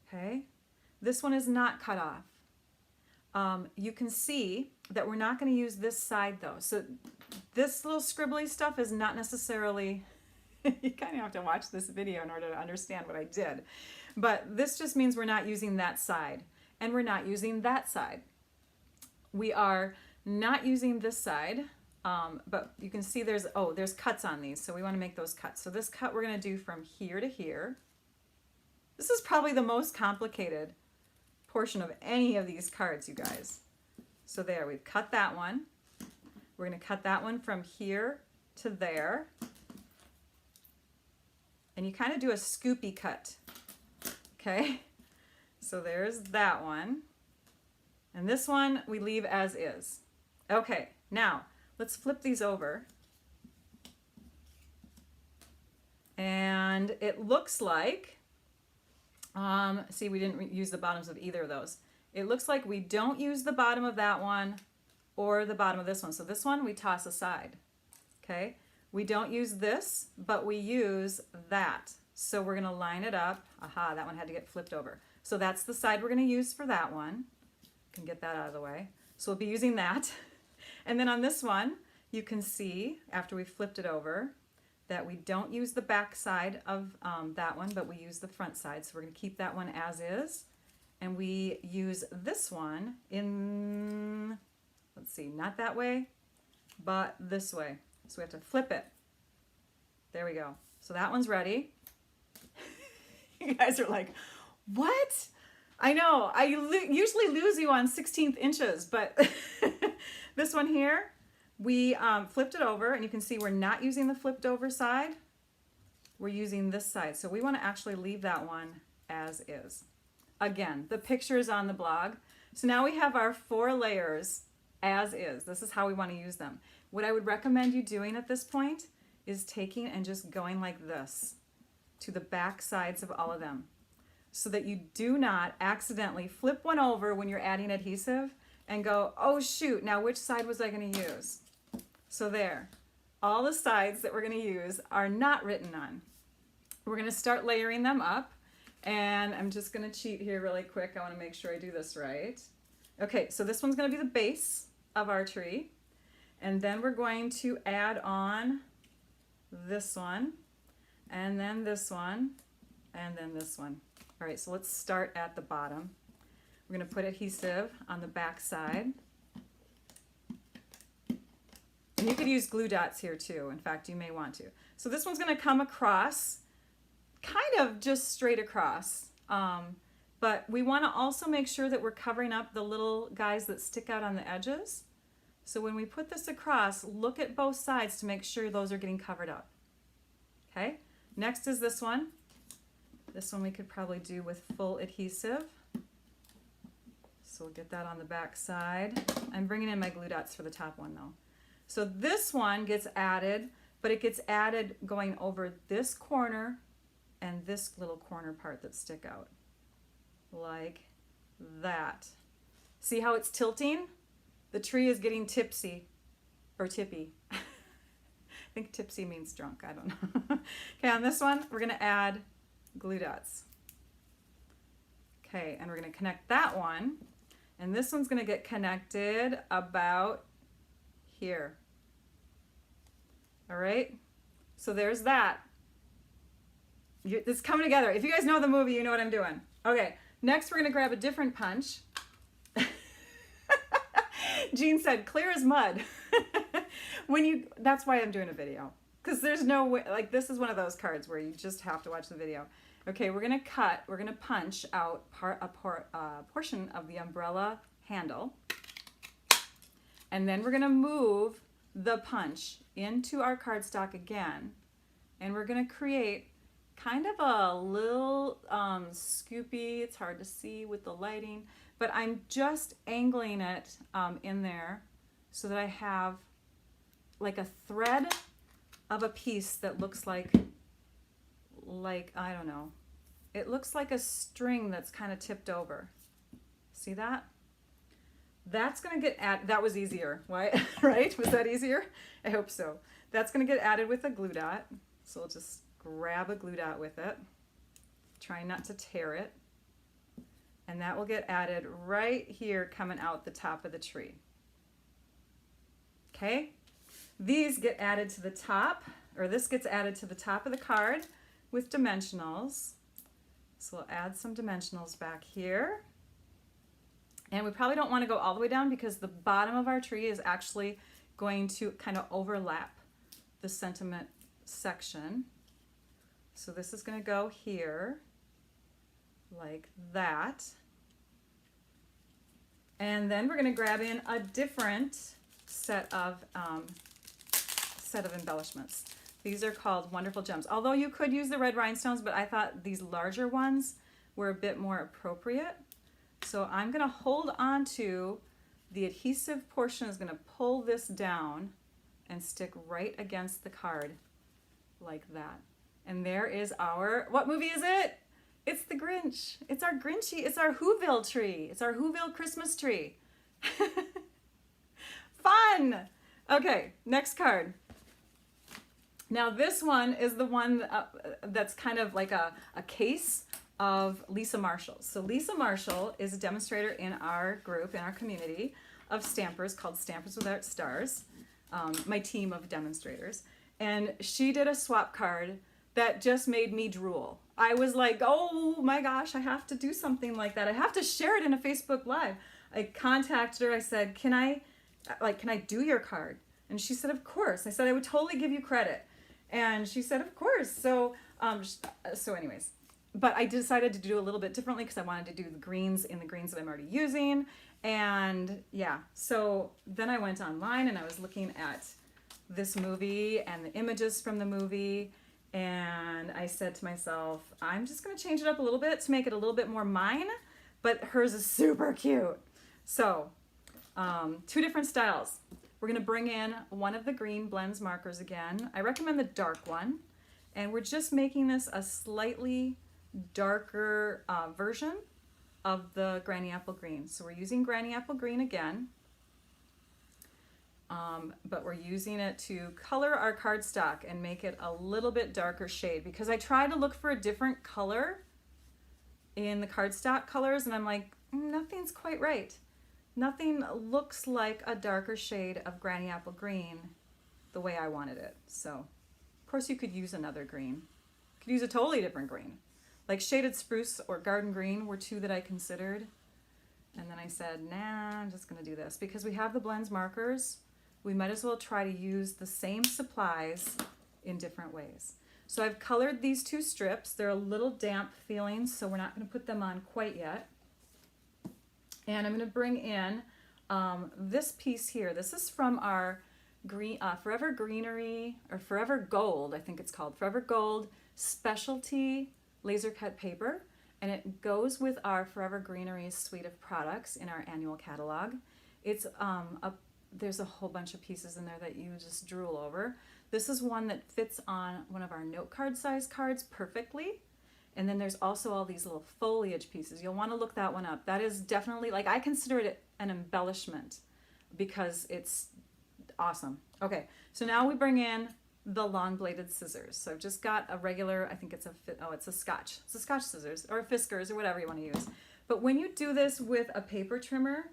Okay. This one is not cut off. You can see that we're not going to use this side though. So this little scribbly stuff is not necessarily, you kind of have to watch this video in order to understand what I did. But this just means we're not using that side and we're not using that side. We are not using this side, but you can see there's cuts on these. So we want to make those cuts. So this cut we're going to do from here to here. This is probably the most complicated portion of any of these cards, you guys. So there, we've cut that one. We're going to cut that one from here to there. and you kind of do a scoopy cut. Okay, so there's that one. And this one we leave as is. Okay, now let's flip these over. And it looks like, see, we didn't use the bottoms of either of those. It looks like we don't use the bottom of that one or the bottom of this one. So this one we toss aside, okay? We don't use this, but we use that. So we're gonna line it up. Aha, that one had to get flipped over. So that's the side we're gonna use for that one. Can get that out of the way. So we'll be using that. And then on this one, you can see after we flipped it over that we don't use the back side of that one, but we use the front side. So we're gonna keep that one as is. And we use this one in, let's see, not that way, but this way. So we have to flip it. There we go. So that one's ready. You guys are like, what? I know, I usually lose you on 16th inches, but this one here, we flipped it over, and you can see we're not using the flipped over side. We're using this side. So we want to actually leave that one as is. Again, the picture is on the blog. So now we have our 4 layers as is. This is how we want to use them. What I would recommend you doing at this point is taking and just going like this to the back sides of all of them, so that you do not accidentally flip one over when you're adding adhesive and go, oh shoot, now which side was I going to use? So there, all the sides that we're going to use are not written on. We're going to start layering them up, and I'm just going to cheat here really quick. I want to make sure I do this right. Okay, so this one's going to be the base of our tree, and then we're going to add on this one, and then this one, and then this one. All right, so let's start at the bottom. We're going to put adhesive on the back side. And you could use glue dots here too. In fact, you may want to. So this one's going to come across, kind of just straight across. But we want to also make sure that we're covering up the little guys that stick out on the edges. So when we put this across, look at both sides to make sure those are getting covered up. Okay, next is this one. This one we could probably do with full adhesive. So we'll get that on the back side. I'm bringing in my glue dots for the top one though. So this one gets added, but it gets added going over this corner and this little corner part that stick out. Like that. See how it's tilting? The tree is getting tipsy, or tippy. I think tipsy means drunk, I don't know. Okay, on this one, we're gonna add glue dots. Okay, and we're gonna connect that one, and this one's gonna get connected about here. All right, so there's that. It's coming together. If you guys know the movie, you know what I'm doing. Okay, next we're gonna grab a different punch. Jean said, clear as mud. That's why I'm doing a video. Because there's no way, like this is one of those cards where you just have to watch the video. Okay, we're gonna punch out a portion of the umbrella handle. And then we're gonna move the punch into our cardstock again. And we're gonna create kind of a little scoopy, it's hard to see with the lighting, but I'm just angling it in there so that I have like a thread of a piece that looks like I don't know, it looks like a string that's kind of tipped over. See that? That's gonna get added. That was easier, right? Right? Was that easier? I hope so. That's gonna get added with a glue dot. So we'll just grab a glue dot with it. Try not to tear it. And that will get added right here coming out the top of the tree. Okay? These get added to the top, or this gets added to the top of the card with dimensionals. So we'll add some dimensionals back here. And we probably don't want to go all the way down because the bottom of our tree is actually going to kind of overlap the sentiment section. So this is going to go here like that. And then we're going to grab in a different set of embellishments. These are called Wonderful Gems. Although you could use the red rhinestones, but I thought these larger ones were a bit more appropriate. So I'm gonna hold on to the adhesive portion is gonna pull this down and stick right against the card like that. And there is our, what movie is it? It's the Grinch. It's our Grinchy, it's our Whoville tree. It's our Whoville Christmas tree. Fun! Okay, next card. Now this one is the one that's kind of like a case of Lisa Marshall. So Lisa Marshall is a demonstrator in our group, in our community of stampers called Stampers Without Stars, my team of demonstrators. And she did a swap card that just made me drool. I was like, oh my gosh, I have to do something like that. I have to share it in a Facebook Live. I contacted her, I said, can I do your card? And she said, of course. I said, I would totally give you credit. And she said, of course. So anyways, but I decided to do a little bit differently because I wanted to do the greens in the greens that I'm already using. And yeah, so then I went online and I was looking at this movie and the images from the movie. And I said to myself, I'm just going to change it up a little bit to make it a little bit more mine, but hers is super cute. So, two different styles. We're going to bring in one of the green blends markers again. I recommend the dark one. And we're just making this a slightly darker version of the Granny Apple Green. So we're using Granny Apple Green again. But we're using it to color our cardstock and make it a little bit darker shade because I tried to look for a different color in the cardstock colors and I'm like, nothing's quite right. Nothing looks like a darker shade of Granny Apple Green the way I wanted it. So, of course you could use another green. You could use a totally different green. Like Shaded Spruce or Garden Green were two that I considered. And then I said, nah, I'm just gonna do this because we have the blends markers. We might as well try to use the same supplies in different ways. So I've colored these two strips. They're a little damp feeling, so we're not going to put them on quite yet. And I'm going to bring in this piece here. This is from our Forever Greenery, or Forever Gold, I think it's called. Forever Gold Specialty Laser Cut Paper. And it goes with our Forever Greenery suite of products in our annual catalog. It's there's a whole bunch of pieces in there that you just drool over. This is one that fits on one of our note card size cards perfectly. And then there's also all these little foliage pieces. You'll want to look that one up. That is definitely, like, I consider it an embellishment because it's awesome. Okay, so now we bring in the long bladed scissors. So I've just got a regular, I think it's it's a Scotch scissors or a Fiskars or whatever you want to use. But when you do this with a paper trimmer,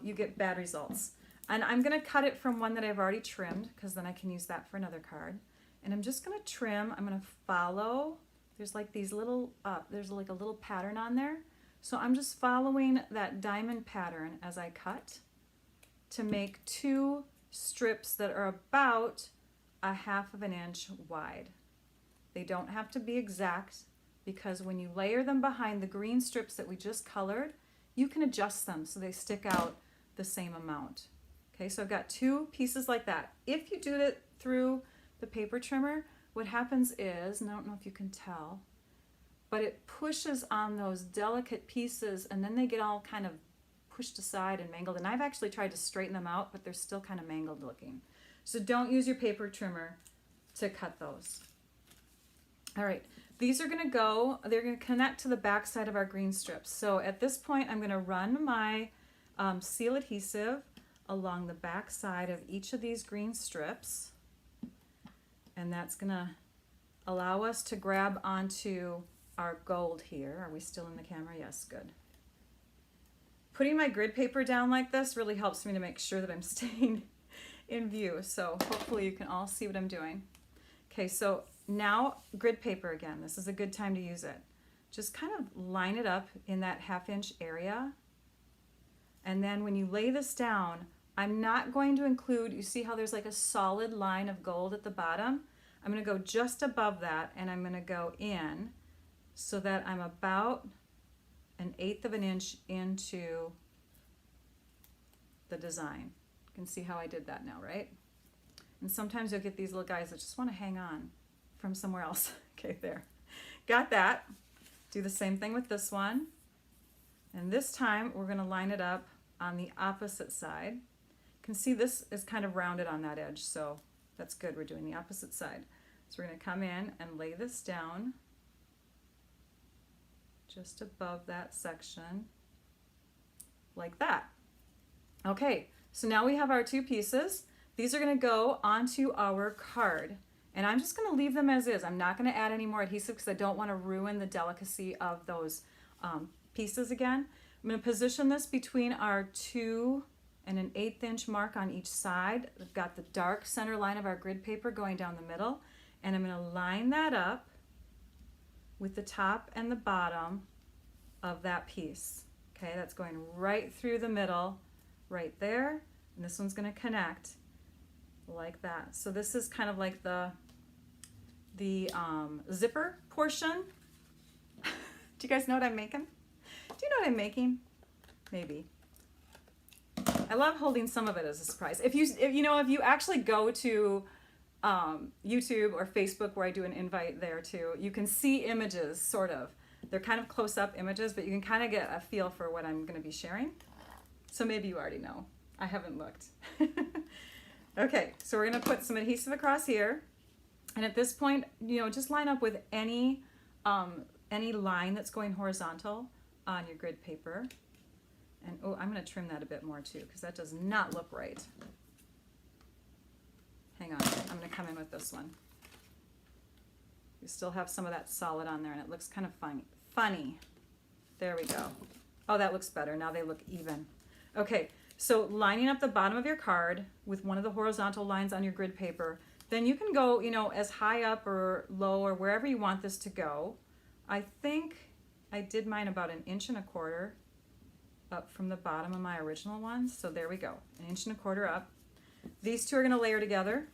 you get bad results. And I'm going to cut it from one that I've already trimmed because then I can use that for another card. And I'm just going to trim, I'm going to follow, there's like these little, there's like a little pattern on there. So I'm just following that diamond pattern as I cut to make two strips that are about 1/2 inch wide. They don't have to be exact because when you layer them behind the green strips that we just colored, you can adjust them so they stick out the same amount. Okay, so I've got two pieces like that. If you do it through the paper trimmer, what happens is, and I don't know if you can tell, but it pushes on those delicate pieces and then they get all kind of pushed aside and mangled. And I've actually tried to straighten them out, but they're still kind of mangled looking. So don't use your paper trimmer to cut those. All right, these are gonna go, they're gonna connect to the back side of our green strips. So at this point, I'm gonna run my seal adhesive along the back side of each of these green strips. And that's gonna allow us to grab onto our gold here. Are we still in the camera? Yes, good. Putting my grid paper down like this really helps me to make sure that I'm staying in view. So hopefully you can all see what I'm doing. Okay, so now grid paper again. This is a good time to use it. Just kind of line it up in that 1/2 inch area. And then when you lay this down, I'm not going to include, you see how there's like a solid line of gold at the bottom? I'm going to go just above that and I'm going to go in so that I'm about 1/8 inch into the design. You can see how I did that now, right? And sometimes you'll get these little guys that just want to hang on from somewhere else. Okay, there. Got that. Do the same thing with this one. And this time we're going to line it up on the opposite side. You can see this is kind of rounded on that edge, so that's good. We're doing the opposite side. So we're going to come in and lay this down just above that section like that. Okay, so now we have our two pieces. These are going to go onto our card, and I'm just going to leave them as is. I'm not going to add any more adhesive because I don't want to ruin the delicacy of those pieces again. I'm going to position this between our 2 and an 1/8 inch mark on each side. I've got the dark center line of our grid paper going down the middle, and I'm going to line that up with the top and the bottom of that piece. Okay, that's going right through the middle, right there, and this one's going to connect like that. So this is kind of like the zipper portion. Do you guys know what I'm making? Do you know what I'm making? Maybe. I love holding some of it as a surprise. If you actually go to YouTube or Facebook, where I do an invite there too, you can see images, sort of. They're kind of close-up images, but you can kind of get a feel for what I'm going to be sharing. So maybe you already know. I haven't looked. Okay, so we're going to put some adhesive across here. And at this point, just line up with any line that's going horizontal on your grid paper. And oh, I'm going to trim that a bit more too, because that does not look right. Hang on, I'm going to come in with this one. You still have some of that solid on there, and it looks kind of funny. There we go. Oh, that looks better. Now they look even. Okay, so lining up the bottom of your card with one of the horizontal lines on your grid paper, then you can go, as high up or low or wherever you want this to go. I think I did mine about 1.25 inches up from the bottom of my original ones. So there we go, 1.25 inches up. These two are going to layer together.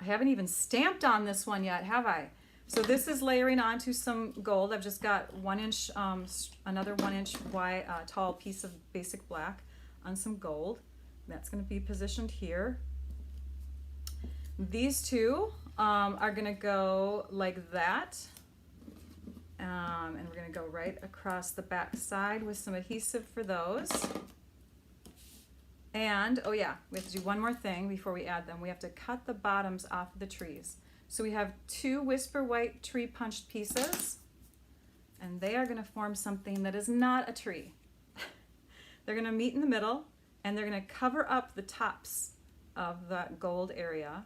I haven't even stamped on this one yet, have I? So this is layering onto some gold. I've just got 1 inch, another 1 inch wide, tall piece of basic black on some gold. That's going to be positioned here. These two are going to go like that. And we're going to go right across the back side with some adhesive for those. And, oh yeah, we have to do one more thing before we add them. We have to cut the bottoms off of the trees. So we have 2 Whisper White tree punched pieces, and they are going to form something that is not a tree. They're going to meet in the middle, and they're going to cover up the tops of that gold area.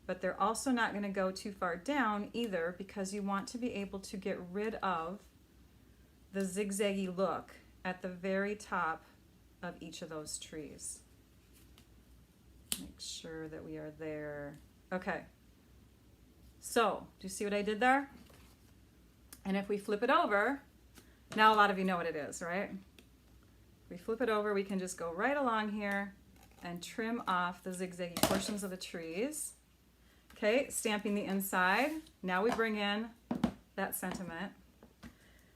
But they're also not going to go too far down either, because you want to be able to get rid of the zigzaggy look at the very top of each of those trees. Make sure that we are there. Okay. So, do you see what I did there? And if we flip it over, now a lot of you know what it is, right? If we flip it over, we can just go right along here and trim off the zigzaggy portions of the trees. Okay, stamping the inside. Now we bring in that sentiment.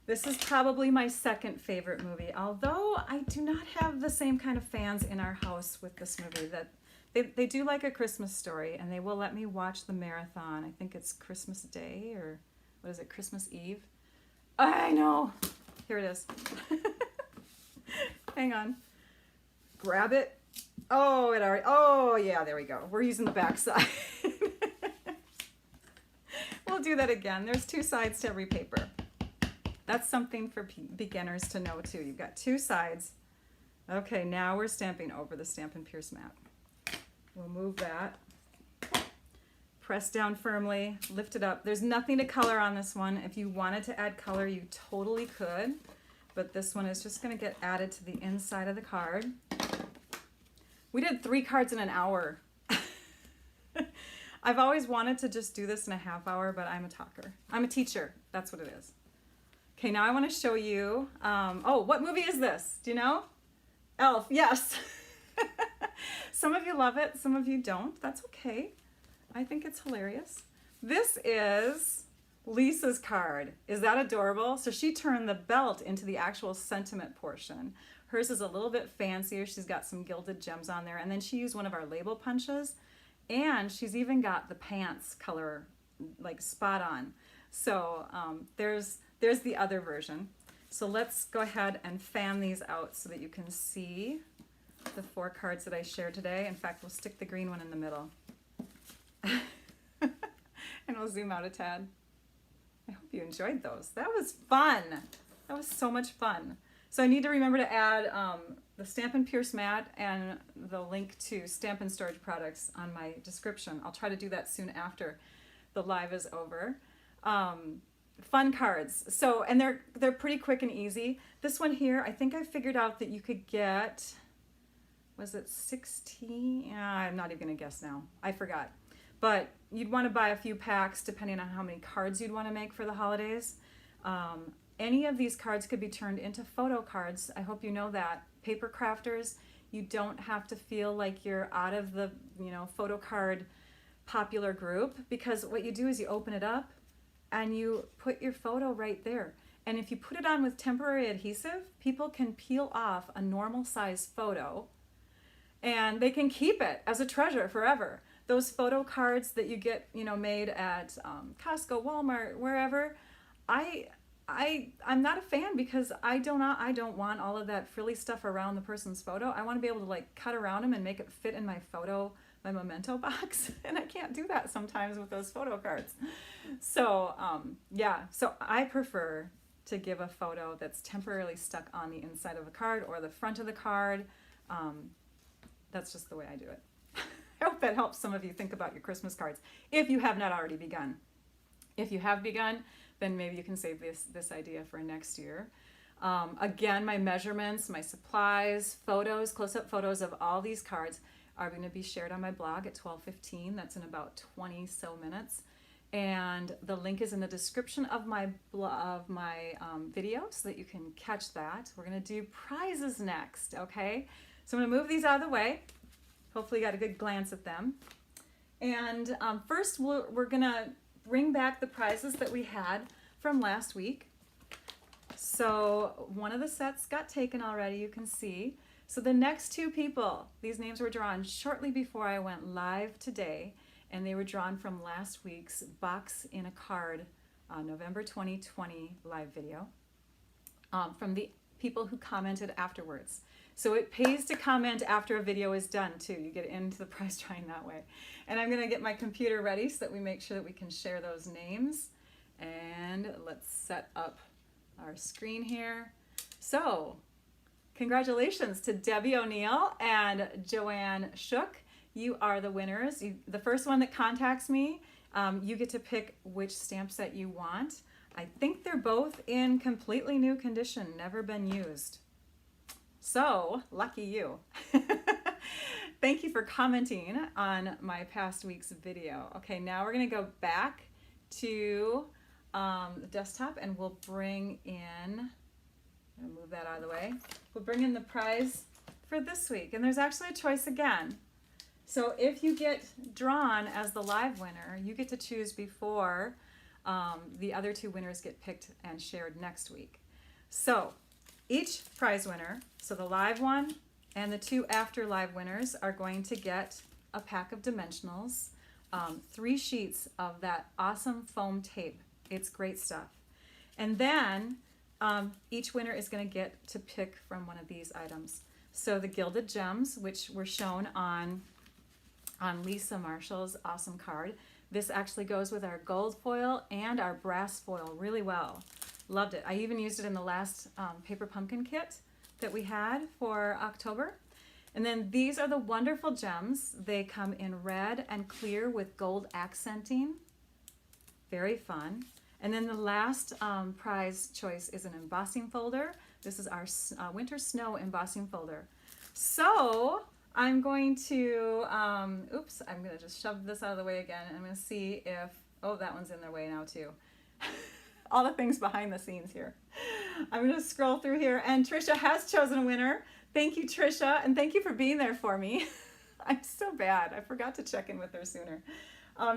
This is probably my second favorite movie, although I do not have the same kind of fans in our house with this movie. That they do like A Christmas Story, and they will let me watch the marathon. I think it's Christmas Day, or what is it, Christmas Eve? I know. Here it is. Hang on. Grab it. Oh, it already, oh yeah, there we go. We're using the back side. We'll do that again. There's 2 sides to every paper. That's something for beginners to know too. You've got 2 sides. Okay, now we're stamping over the Stampin' Pierce mat. We'll move that. Press down firmly, lift it up. There's nothing to color on this one. If you wanted to add color, you totally could, but this one is just going to get added to the inside of the card. We did 3 cards in an hour. I've always wanted to just do this in a half hour, but I'm a talker. I'm a teacher. That's what it is. Okay, now I want to show you, oh, what movie is this? Do you know? Elf, yes. Some of you love it, some of you don't. That's okay. I think it's hilarious. This is Lisa's card. Is that adorable? So she turned the belt into the actual sentiment portion. Hers is a little bit fancier. She's got some gilded gems on there. And then she used one of our label punches. And she's even got the pants color like spot on. So there's the other version. So let's go ahead and fan these out so that you can see the 4 cards that I shared today. In fact, we'll stick the green one in the middle. And we'll zoom out a tad. I hope you enjoyed those. That was fun. That was so much fun. So I need to remember to add the Stampin' Pierce mat and the link to Stampin' Storage products on my description. I'll try to do that soon after the live is over. Fun cards. So, and they're pretty quick and easy. This one here, I think I figured out that you could get, was it 16? I'm not even gonna guess now. I forgot. But you'd want to buy a few packs depending on how many cards you'd want to make for the holidays. Any of these cards could be turned into photo cards. I hope you know that. Paper crafters, you don't have to feel like you're out of the, photo card popular group, because what you do is you open it up and you put your photo right there. And if you put it on with temporary adhesive, people can peel off a normal size photo and they can keep it as a treasure forever. Those photo cards that you get, made at Costco, Walmart, wherever, I'm not a fan, because I don't want all of that frilly stuff around the person's photo. I want to be able to like cut around them and make it fit in my memento box, and I can't do that sometimes with those photo cards. So so I prefer to give a photo that's temporarily stuck on the inside of a card or the front of the card. That's just the way I do it. I hope that helps some of you think about your Christmas cards, if you have not already begun. If you have begun, then maybe you can save this idea for next year. Again, my measurements, my supplies, photos, close-up photos of all these cards are going to be shared on my blog at 12:15. That's in about 20 so minutes. And the link is in the description of my video so that you can catch that. We're going to do prizes next, okay? So I'm going to move these out of the way. Hopefully you got a good glance at them. And first we're going to bring back the prizes that we had from last week. So one of the sets got taken already, you can see. So the next 2 people, these names were drawn shortly before I went live today, and they were drawn from last week's Box in a Card November 2020 live video from the people who commented afterwards. So it pays to comment after a video is done too. You get into the prize drawing that way. And I'm gonna get my computer ready so that we make sure that we can share those names. And let's set up our screen here. So congratulations to Debbie O'Neill and Joanne Shook. You are the winners. The first one that contacts me, you get to pick which stamp set you want. I think they're both in completely new condition, never been used. So, lucky you. Thank you for commenting on my past week's video. Okay, now we're gonna go back to the desktop, and we'll bring in, I'm gonna move that out of the way. We'll bring in the prize for this week. And there's actually a choice again. So if you get drawn as the live winner, you get to choose before the other 2 winners get picked and shared next week. So each prize winner, so the live one and the 2 after live winners, are going to get a pack of dimensionals, 3 sheets of that awesome foam tape. It's great stuff. And then each winner is going to get to pick from one of these items. So the gilded gems, which were shown on Lisa Marshall's awesome card. This actually goes with our gold foil and our brass foil really well. Loved it. I even used it in the last paper pumpkin kit that we had for October. And then these are the wonderful gems. They come in red and clear with gold accenting. Very fun. And then the last prize choice is an embossing folder. This is our winter snow embossing folder. So I'm going to, I'm going to just shove this out of the way again, and I'm going to see if, oh, that one's in their way now too. All the things behind the scenes here. I'm going to scroll through here, and Trisha has chosen a winner. Thank you, Trisha, and thank you for being there for me. I'm so bad. I forgot to check in with her sooner.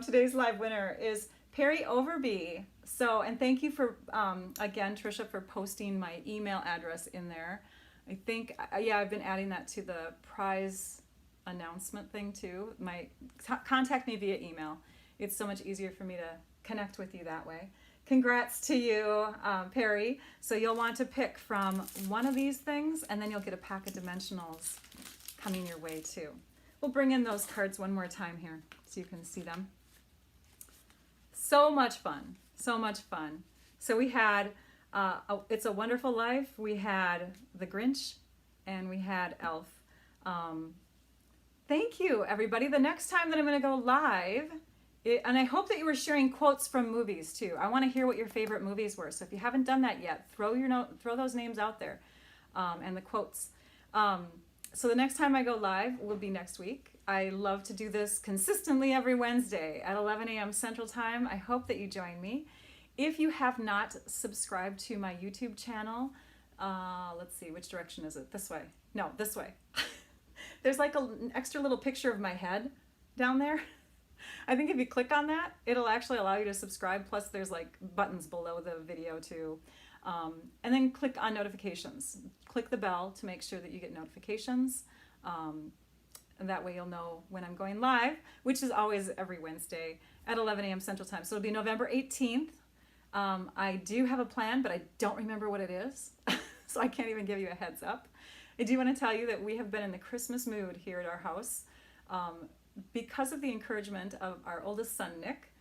Today's live winner is Perry Overby. So, and thank you for, again, Trisha, for posting my email address in there. I think, yeah, I've been adding that to the prize announcement thing too. Contact me via email. It's so much easier for me to connect with you that way. Congrats to you, Perry. So you'll want to pick from one of these things, and then you'll get a pack of dimensionals coming your way too. We'll bring in those cards one more time here so you can see them. So much fun. So much fun. So we had It's a Wonderful Life. We had The Grinch, and we had Elf. Thank you, everybody. The next time that I'm going to go live, and I hope that you were sharing quotes from movies too. I want to hear what your favorite movies were. So if you haven't done that yet, throw those names out there, and the quotes. So the next time I go live will be next week. I love to do this consistently every Wednesday at 11 a.m. Central Time. I hope that you join me. If you have not subscribed to my YouTube channel, let's see, which direction is it? This way. No, this way. There's like an extra little picture of my head down there. I think if you click on that, it'll actually allow you to subscribe. Plus there's like buttons below the video too. And then click on notifications. Click the bell to make sure that you get notifications. And that way you'll know when I'm going live, which is always every Wednesday at 11 a.m. Central Time. So it'll be November 18th. I do have a plan, but I don't remember what it is. So I can't even give you a heads up. I do want to tell you that we have been in the Christmas mood here at our house. Because of the encouragement of our oldest son, Nick,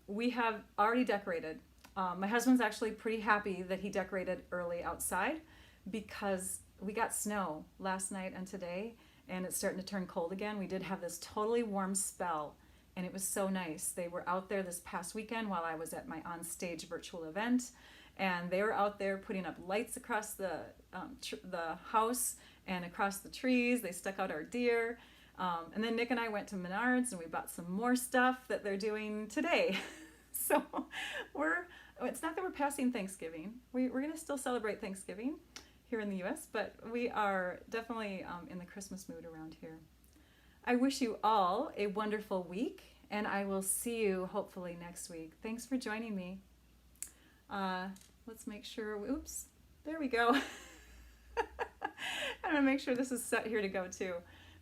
we have already decorated. My husband's actually pretty happy that he decorated early outside because we got snow last night and today, and it's starting to turn cold again. We did have this totally warm spell, and it was so nice. They were out there this past weekend while I was at my on-stage virtual event, and they were out there putting up lights across the house and across the trees. They stuck out our deer. And then Nick and I went to Menards and we bought some more stuff that they're doing today. So it's not that we're passing Thanksgiving. We're going to still celebrate Thanksgiving here in the US, but we are definitely in the Christmas mood around here. I wish you all a wonderful week, and I will see you hopefully next week. Thanks for joining me. Let's make sure, oops, there we go. I'm gonna make sure this is set here to go too.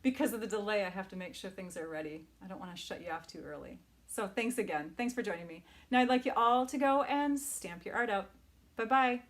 Because of the delay, I have to make sure things are ready. I don't want to shut you off too early. So thanks again. Thanks for joining me. Now I'd like you all to go and stamp your art out. Bye-bye.